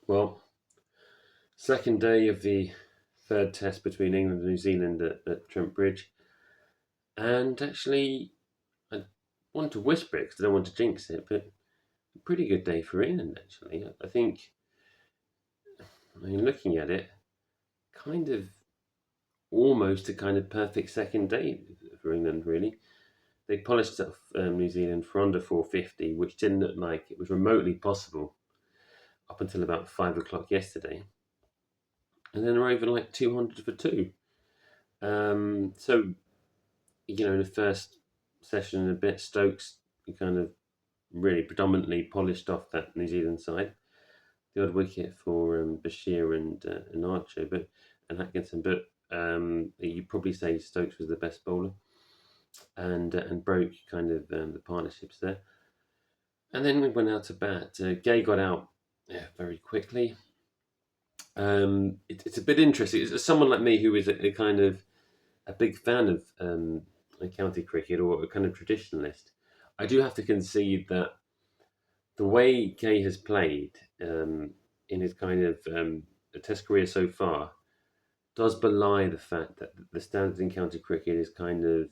Well, second day of the third test between England and New Zealand at Trent Bridge. And actually, I want to whisper it because I don't want to jinx it, but a pretty good day for England, actually. I think, looking at it, kind of almost a kind of perfect second day for England, really. They polished off New Zealand for under 450, which didn't look like it was remotely possible up until about 5 o'clock yesterday. And then they're over like 200 for two. So in the first session and a bit, Stokes kind of really predominantly polished off that New Zealand side. The odd wicket for Bashir and Archer, and Atkinson, but you'd probably say Stokes was the best bowler, and broke kind of the partnerships there. And then we went out to bat. Gay got out very quickly. It's a bit interesting. It's someone like me who is a kind of a big fan of county cricket or a kind of traditionalist. I do have to concede that the way Gay has played in his kind of Test career so far does belie the fact that the standard in county cricket is kind of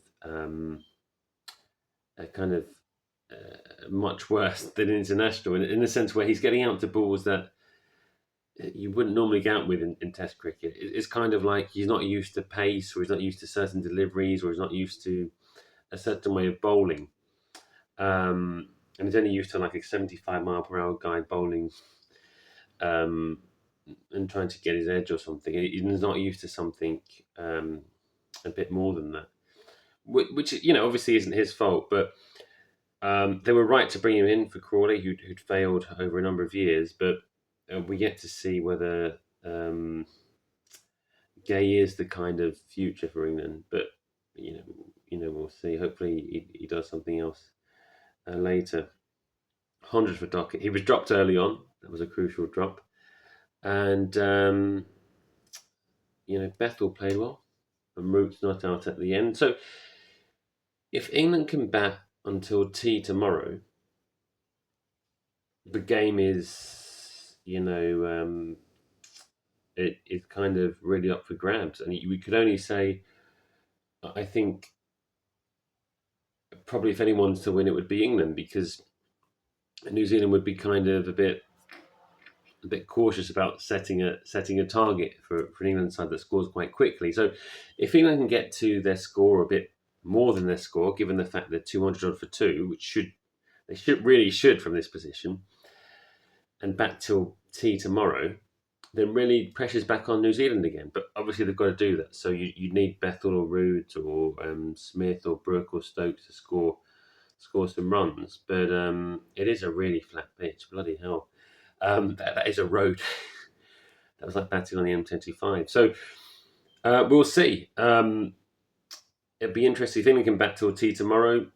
a kind of much worse than international in the sense where he's getting out to balls that you wouldn't normally get out with in Test cricket. It's kind of like he's not used to pace, or he's not used to certain deliveries, or he's not used to a certain way of bowling. And he's only used to like a 75 mile per hour guy bowling and trying to get his edge or something. He's not used to something a bit more than that, which obviously isn't his fault, but they were right to bring him in for Crawley, who'd failed over a number of years, but we get to see whether Gay is the kind of future for England. But we'll see. Hopefully, he does something else later. 100 for Dockett. He was dropped early on. That was a crucial drop. And Bethell played well, and Root's not out at the end. So if England can bat until tea tomorrow, the game is, it's kind of really up for grabs. And we could only say, I think, probably if anyone's to win, it would be England, because New Zealand would be kind of a bit cautious about setting a target for an England side that scores quite quickly. So if England can get to their score a bit more than their score, given the fact they're 200 odd for two, which they should from this position, and back till tea tomorrow, then really pressure's back on New Zealand again. But obviously they've got to do that. So you need Bethell or Root or Smith or Brooke or Stokes to score some runs. But it is a really flat pitch. Bloody hell. That is a road. That was like batting on the M25. So we'll see. It'd be interesting if England can bat till tea tomorrow.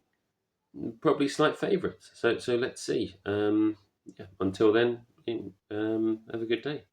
Probably slight favourites. So let's see. Until then, have a good day.